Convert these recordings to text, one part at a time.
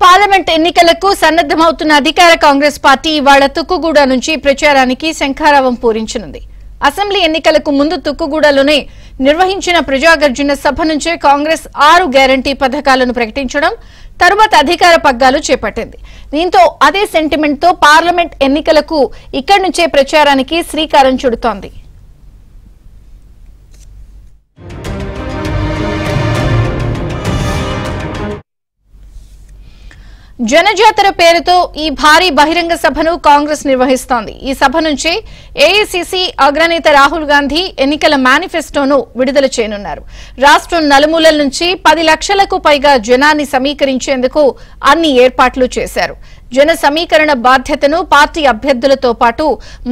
Parliament ఎన్నికలకు సన్నద్దమవుతున్న అధికార Congress party ఇవాళ తుక్కుగూడ నుంచి ప్రచారానికి శంఖారావం పూరించనుంది. అసెంబ్లీ ఎన్నికలకు ముందు తుక్కుగూడలోనే నిర్వహించిన ప్రజాగర్జన సభ నుంచే కాంగ్రెస్ 6 గ్యారంటీ పథకాలను ప్రకటించడం, తరువాత అధికార పగ్గాలు చేపట్టింది. దీంతో అదే సెంటిమెంట్ తో పార్లమెంట్ ఎన్నికలకు ఇక్కడి నుంచే ప్రచారానికి శ్రీకారం చుడుతోంది. జనజాతర పేరుతో ఈ భారీ బహిరంగ సభను కాంగ్రెస్ నిర్వహిస్తోంది. ఈ సభ నుంచే ఏఐసీసీ అగ్రనేత రాహుల్ గాంధీ ఎన్నికల మేనిఫెస్టోను విడుదల చేయనున్నారు. రాష్ట్రం నలుమూలల నుంచి 10 లక్షలకు పైగా జనాన్ని సమీకరించేందుకు అన్ని ఏర్పాట్లు చేశారు. జన సమీకరణ బాధ్యతను పార్టీ అభ్యర్థులతో పాటు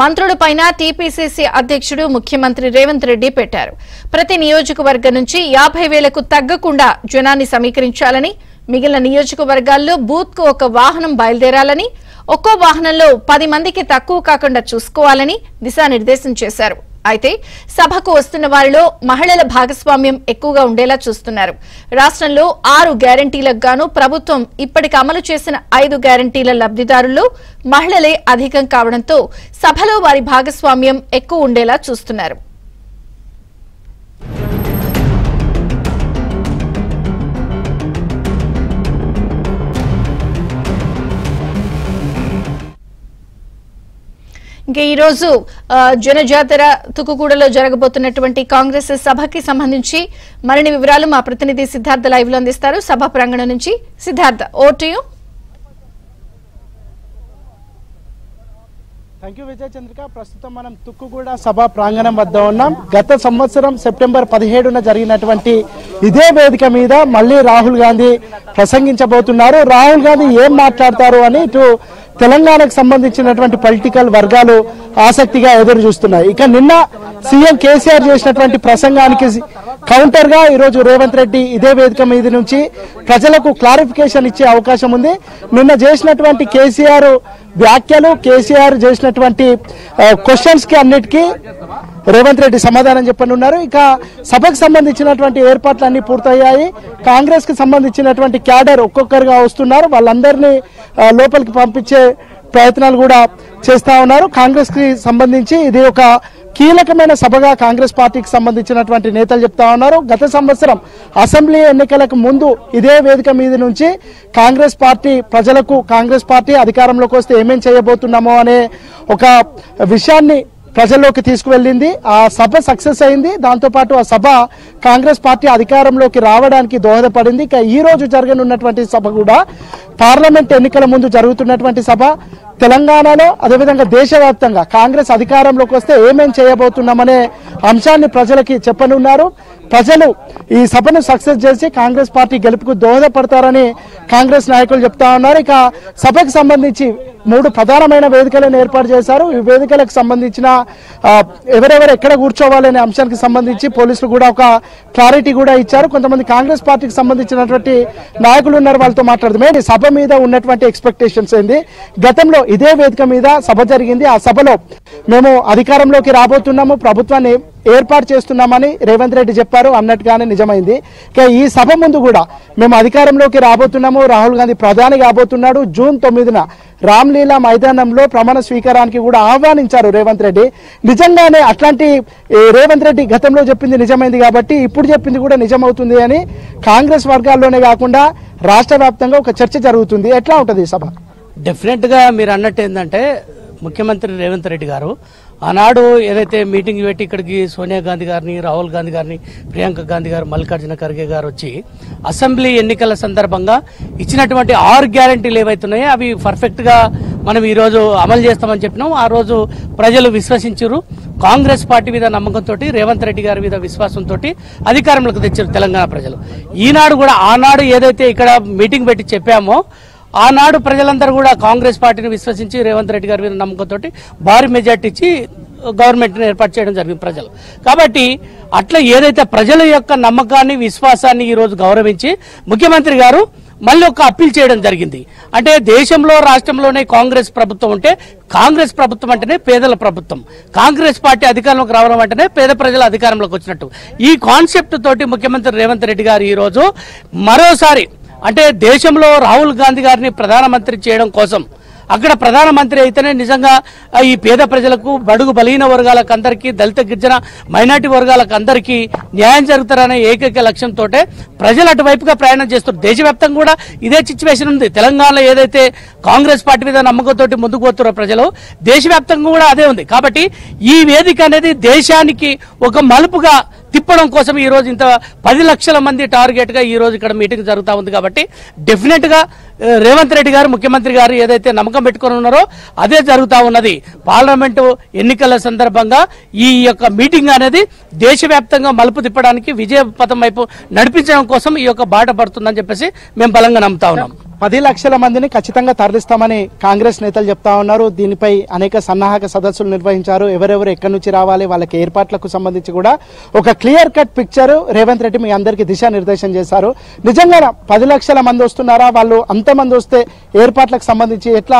మంత్రులపైన టీపీసీసీ అధ్యక్షుడు ముఖ్యమంత్రి రేవంత్ రెడ్డి పెట్టారు. ప్రతి నియోజకవర్గం నుంచి 50,000కు తగ్గకుండా జనాన్ని సమీకరించాలని, మిగిలిన నియోజకవర్గాల్లో బూత్ కు ఒక వాహనం బయలుదేరాలని, ఒక్కో వాహనంలో 10 మందికి తక్కువ కాకుండా చూసుకోవాలని దిశానిర్దేశం చేశారు. అయితే సభకు వస్తున్న వారిలో మహిళల భాగస్వామ్యం ఎక్కువగా ఉండేలా చూస్తున్నారు. రాష్ట్రంలో 6 గ్యారంటీలకు గాను ప్రభుత్వం ఇప్పటికి అమలు చేసిన 5 గ్యారంటీల లబ్ధిదారుల్లో మహిళలే అధికం కావడంతో సభలో వారి భాగస్వామ్యం ఎక్కువ ఉండేలా చూస్తున్నారు. ఇంకా ఈ రోజు జనజాతర తుక్కుగూడలో జరగబోతున్నటువంటి కాంగ్రెస్ సభకి సంబంధించి మరిన్ని వివరాలు మా ప్రతినిధి సిద్ధార్థ లైవ్ లో అందిస్తారు. సభ ప్రాంగణం నుంచి Siddhartha, over to you. Thank you Vijaya Chandrika. ప్రస్తుతం మనం తుక్కుగూడ సభ ప్రాంగణం వద్ద ఉన్నాం. గత సంవత్సరం సెప్టెంబర్ 17న జరిగినటువంటి ఇదే వేదిక మీద మళ్ళీ రాహుల్ గాంధీ ప్రసంగించబోతున్నారు. రాహుల్ గాంధీ ఏం మాట్లాడతారు అని ఇటు తెలంగాణకు సంబంధించినటువంటి పొలిటికల్ వర్గాలు ఆసక్తిగా ఎదురు చూస్తున్నాయి. ఇక నిన్న సీఎం కేసీఆర్ చేసినటువంటి ప్రసంగానికి కౌంటర్ గా ఈరోజు రేవంత్ రెడ్డి ఇదే వేదిక మీద నుంచి ప్రజలకు క్లారిఫికేషన్ ఇచ్చే అవకాశం ఉంది. నిన్న చేసినటువంటి కేసీఆర్ వ్యాఖ్యలు, కేసీఆర్ చేసినటువంటి క్వశ్చన్స్ కి అన్నిటికీ రేవంత్ రెడ్డి సమాధానం చెప్పనున్నారు. ఇక సభకు సంబంధించినటువంటి ఏర్పాట్లు అన్ని పూర్తయ్యాయి. కాంగ్రెస్ కి సంబంధించినటువంటి క్యాడర్ ఒక్కొక్కరుగా వస్తున్నారు. వాళ్ళందరినీ లోపలికి పంపించే ప్రయత్నాలు కూడా చేస్తా ఉన్నారు. కాంగ్రెస్ కి సంబంధించి ఇది ఒక కీలకమైన సభగా కాంగ్రెస్ పార్టీకి సంబంధించినటువంటి నేతలు చెప్తా ఉన్నారు. గత సంవత్సరం అసెంబ్లీ ఎన్నికలకు ముందు ఇదే వేదిక మీద నుంచి కాంగ్రెస్ పార్టీ ప్రజలకు, కాంగ్రెస్ పార్టీ అధికారంలోకి వస్తే ఏమేం చేయబోతున్నామో అనే ఒక విషయాన్ని ప్రజల్లోకి తీసుకువెళ్ళింది. ఆ సభ సక్సెస్ అయింది. దాంతోపాటు ఆ సభ కాంగ్రెస్ పార్టీ అధికారంలోకి రావడానికి దోహదపడింది. ఇక ఈ రోజు జరగనున్నటువంటి సభ కూడా పార్లమెంట్ ఎన్నికల ముందు జరుగుతున్నటువంటి సభ. తెలంగాణలో అదేవిధంగా దేశవ్యాప్తంగా కాంగ్రెస్ అధికారంలోకి వస్తే ఏమేం చేయబోతున్నామనే అంశాన్ని ప్రజలకి చెప్పనున్నారు. ప్రజలు ఈ సభను సక్సెస్ చేసి కాంగ్రెస్ పార్టీ గెలుపుకు దోహదపడతారని కాంగ్రెస్ నాయకులు చెప్తా ఉన్నారు. ఇక సభకు సంబంధించి 3 ప్రధానమైన వేదికలను ఏర్పాటు చేశారు. ఈ వేదికలకు సంబంధించిన ఎవరెవరు ఎక్కడ కూర్చోవాలనే అంశానికి సంబంధించి పోలీసులు కూడా ఒక క్లారిటీ కూడా ఇచ్చారు. కొంతమంది కాంగ్రెస్ పార్టీకి సంబంధించినటువంటి నాయకులు ఉన్నారు, వాళ్ళతో మాట్లాడుతున్నాం. సభ మీద ఉన్నటువంటి ఎక్స్పెక్టేషన్స్ ఏంది? గతంలో ఇదే వేదిక మీద సభ జరిగింది. ఆ సభలో మేము అధికారంలోకి రాబోతున్నాము, ప్రభుత్వాన్ని ఏర్పాటు చేస్తున్నామని రేవంత్ రెడ్డి చెప్పారు. అన్నట్టుగానే నిజమైంది. ఈ సభ ముందు కూడా మేము అధికారంలోకి రాబోతున్నాము, రాహుల్ గాంధీ ప్రధాని కాబోతున్నాడు, జూన్ 9న రామ్లీలా మైదానంలో ప్రమాణ స్వీకారానికి కూడా ఆహ్వానించారు రేవంత్ రెడ్డి. నిజంగానే అట్లాంటి రేవంత్ రెడ్డి గతంలో చెప్పింది నిజమైంది కాబట్టి ఇప్పుడు చెప్పింది కూడా నిజమవుతుంది అని కాంగ్రెస్ వర్గాల్లోనే కాకుండా రాష్ట్ర వ్యాప్తంగా ఒక చర్చ జరుగుతుంది. ఎట్లా ఉంటుంది ఈ సభ? డెఫినెట్ గా మీరు అన్నట్టు ఏంటంటే ముఖ్యమంత్రి రేవంత్ రెడ్డి గారు ఆనాడు ఏదైతే మీటింగ్ పెట్టి ఇక్కడికి సోనియా గాంధీ గారిని, రాహుల్ గాంధీ గారిని, ప్రియాంక గాంధీ గారు, మల్లికార్జున ఖర్గే గారు వచ్చి అసెంబ్లీ ఎన్నికల సందర్భంగా ఇచ్చినటువంటి 6 గ్యారంటీలు ఏవైతున్నాయో అవి పర్ఫెక్ట్ గా మనం ఈ రోజు అమలు చేస్తామని చెప్పినాం. ఆ రోజు ప్రజలు విశ్వసించారు. కాంగ్రెస్ పార్టీ మీద నమ్మకంతో, రేవంత్ రెడ్డి గారి మీద విశ్వాసంతో అధికారంలోకి తెచ్చారు తెలంగాణ ప్రజలు. ఈనాడు కూడా ఆనాడు ఏదైతే ఇక్కడ మీటింగ్ పెట్టి చెప్పామో ఆనాడు ప్రజలందరూ కూడా కాంగ్రెస్ పార్టీని విశ్వసించి రేవంత్ రెడ్డి గారి మీద నమ్మకంతో భారీ మెజార్టీ ఇచ్చి గవర్నమెంట్ని ఏర్పాటు చేయడం జరిగింది ప్రజలు. కాబట్టి అట్లా ఏదైతే ప్రజల యొక్క నమ్మకాన్ని, విశ్వాసాన్ని ఈ రోజు గౌరవించి ముఖ్యమంత్రి గారు మళ్ళీ ఒక అప్పీల్ చేయడం జరిగింది. అంటే దేశంలో, రాష్ట్రంలోనే కాంగ్రెస్ ప్రభుత్వం ఉంటే కాంగ్రెస్ ప్రభుత్వం అంటేనే పేదల ప్రభుత్వం, కాంగ్రెస్ పార్టీ అధికారంలోకి రావడం అంటేనే పేద ప్రజల అధికారంలోకి వచ్చినట్టు ఈ కాన్సెప్ట్ తోటి ముఖ్యమంత్రి రేవంత్ రెడ్డి గారు ఈ రోజు మరోసారి అంటే దేశంలో రాహుల్ గాంధీ గారిని ప్రధానమంత్రి చేయడం కోసం అక్కడ ప్రధానమంత్రి అయితేనే నిజంగా ఈ పేద ప్రజలకు బడుగు బలహీన వర్గాలకు అందరికీ దళిత గిరిజన మైనార్టీ వర్గాలకు అందరికీ న్యాయం జరుగుతారనే ఏకైక లక్ష్యంతో ప్రజలు అటువైపుగా ప్రయాణం చేస్తారు. దేశవ్యాప్తంగా కూడా ఇదే సిచ్యువేషన్ ఉంది. తెలంగాణలో ఏదైతే కాంగ్రెస్ పార్టీ మీద నమ్మకంతో ముందుకు పోతున్నారో ప్రజలు, దేశవ్యాప్తంగా కూడా అదే ఉంది. కాబట్టి ఈ వేదిక అనేది దేశానికి ఒక మలుపుగా తిప్పడం కోసం ఈ రోజు ఇంత 10 లక్షల మంది టార్గెట్ గా ఈ రోజు ఇక్కడ మీటింగ్ జరుగుతా ఉంది. కాబట్టి డెఫినెట్ గా రేవంత్ రెడ్డి గారు ముఖ్యమంత్రి గారు ఏదైతే నమ్మకం పెట్టుకుని ఉన్నారో అదే జరుగుతా ఉన్నది. పార్లమెంటు ఎన్నికల సందర్భంగా ఈ యొక్క మీటింగ్ అనేది దేశవ్యాప్తంగా మలుపు తిప్పడానికి విజయ పథం వైపు నడిపించడం కోసం ఈ యొక్క బాట పడుతుందని చెప్పేసి మేము బలంగా నమ్ముతా ఉన్నాం. 10 లక్షల మందిని ఖచ్చితంగా తరలిస్తామని కాంగ్రెస్ నేతలు చెప్తా ఉన్నారు. దీనిపై అనేక సన్నాహక సదస్సులు నిర్వహించారు. ఎవరెవరు ఎక్కడి నుంచి రావాలి, వాళ్ళకి ఏర్పాట్లకు సంబంధించి కూడా ఒక clear cut picture Revanth Reddy మీ అందరికీ దిశానిర్దేశం చేశారు. నిజంగా 10 లక్షల మంది వస్తున్నారా, వాళ్ళు అంతమంది వస్తే ఏర్పాట్లకు సంబంధించి ఎట్లా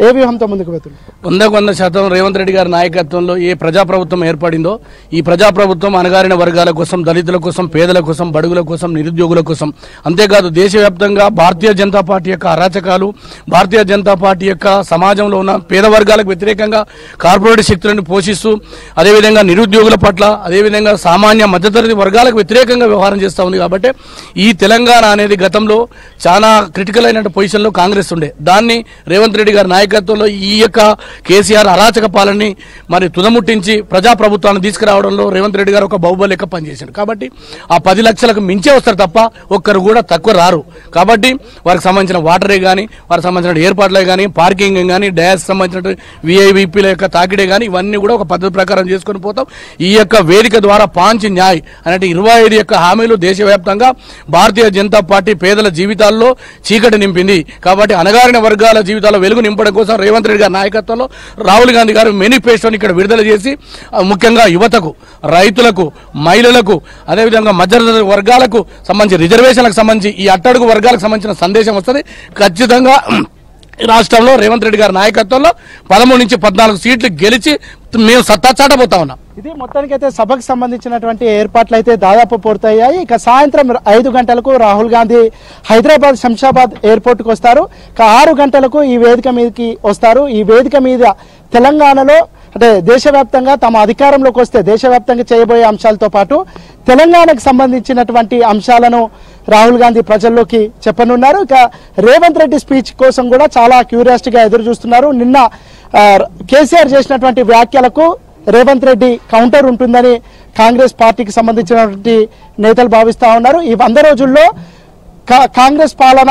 ఏ వ్యూహంతో ముందుకు వెళ్తున్నారు? 100% రేవంత్ రెడ్డి గారి నాయకత్వంలో ఏ ప్రజాప్రభుత్వం ఏర్పడిందో ఈ ప్రజాప్రభుత్వం అణగారిన వర్గాల కోసం, దళితుల కోసం, పేదల కోసం, బడుగుల కోసం, నిరుద్యోగుల కోసం, అంతేకాదు దేశవ్యాప్తంగా భారతీయ జనతా పార్టీ యొక్క అరాచకాలు, భారతీయ జనతా పార్టీ యొక్క సమాజంలో ఉన్న పేద వర్గాలకు వ్యతిరేకంగా కార్పొరేట్ శక్తులను పోషిస్తూ, అదేవిధంగా నిరుద్యోగుల పట్ల, అదేవిధంగా సామాన్య మధ్యతరగతి వర్గాలకు వ్యతిరేకంగా వ్యవహారం చేస్తూ ఉంది. కాబట్టి ఈ తెలంగాణ అనేది గతంలో చాలా క్రిటికల్ అయిన పొజిషన్లో కాంగ్రెస్ ఉండే, దాన్ని రేవంత్ రెడ్డి గారి నాయకత్వంలో ఈ యొక్క కేసీఆర్ అరాచక పాలనని మరి తుదముట్టించి ప్రజాప్రభుత్వాన్ని తీసుకురావడంలో రేవంత్ రెడ్డి గారు ఒక బాహుబలి లెక్క పనిచేశారు. కాబట్టి ఆ 10 లక్షలకు మించే వస్తారు తప్ప ఒక్కరు కూడా తక్కువ రారు. కాబట్టి వారికి సంబంధించిన వాటరే కానీ, వారికి సంబంధించిన ఏర్పాట్లే కానీ, పార్కింగ్ కానీ, డయాస్ సంబంధించిన విఐవిపిల యొక్క తాకిడే కానీ, ఇవన్నీ కూడా ఒక పద్ధతి ప్రకారం చేసుకుని పోతాం. ఈ యొక్క వేదిక ద్వారా పాంచ్ న్యాయ్ అనే 25 యొక్క హామీలు దేశవ్యాప్తంగా భారతీయ జనతా పార్టీ పేదల జీవితాల్లో చీకటి నింపింది. కాబట్టి అణగారిన వర్గాల జీవితాల్లో వెలుగు నింపడం కోసం రేవంత్ రెడ్డి గారి నాయకత్వంలో రాహుల్ గాంధీ గారు మేనిఫెస్టోని ఇక్కడ విడుదల చేసి ముఖ్యంగా యువతకు, రైతులకు, మహిళలకు, అదేవిధంగా మధ్య వర్గాలకు సంబంధించి, రిజర్వేషన్లకు సంబంధించి, ఈ అట్టడుగు వర్గాలకు సంబంధించిన సందేశం వస్తుంది. ఖచ్చితంగా రాష్ట్రంలో రేవంత్ రెడ్డి గారి నాయకత్వంలో 13 నుంచి 14 సీట్లు గెలిచి మేము సత్తా చాటబోతా ఉన్నాం. ఇది మొత్తానికైతే సభకు సంబంధించినటువంటి ఏర్పాట్లు అయితే దాదాపు పూర్తయ్యాయి. ఇక సాయంత్రం 5 గంటలకు రాహుల్ గాంధీ హైదరాబాద్ శంషాబాద్ ఎయిర్పోర్ట్ కు వస్తారు. ఇక 6 గంటలకు ఈ వేదిక మీదకి వస్తారు. ఈ వేదిక మీద తెలంగాణలో అంటే దేశవ్యాప్తంగా తమ అధికారంలోకి వస్తే దేశవ్యాప్తంగా చేయబోయే అంశాలతో పాటు తెలంగాణకు సంబంధించినటువంటి అంశాలను రాహుల్ గాంధీ ప్రజల్లోకి చెప్పనున్నారు. ఇక రేవంత్ రెడ్డి స్పీచ్ కోసం కూడా చాలా క్యూరియాసిటీగా ఎదురు చూస్తున్నారు. నిన్న కేసీఆర్ చేసినటువంటి వ్యాఖ్యలకు రేవంత్ రెడ్డి కౌంటర్ ఉంటుందని కాంగ్రెస్ పార్టీకి సంబంధించినటువంటి నేతలు భావిస్తా ఉన్నారు. ఈ 100 రోజుల్లో కాంగ్రెస్ పాలన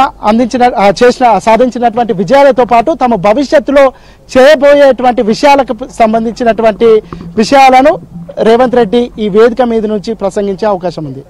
సాధించినటువంటి విజయాలతో పాటు తమ భవిష్యత్తులో చేయబోయేటువంటి విషయాలకు సంబంధించినటువంటి విషయాలను రేవంత్ రెడ్డి ఈ వేదిక మీద నుంచి ప్రసంగించే అవకాశం ఉంది.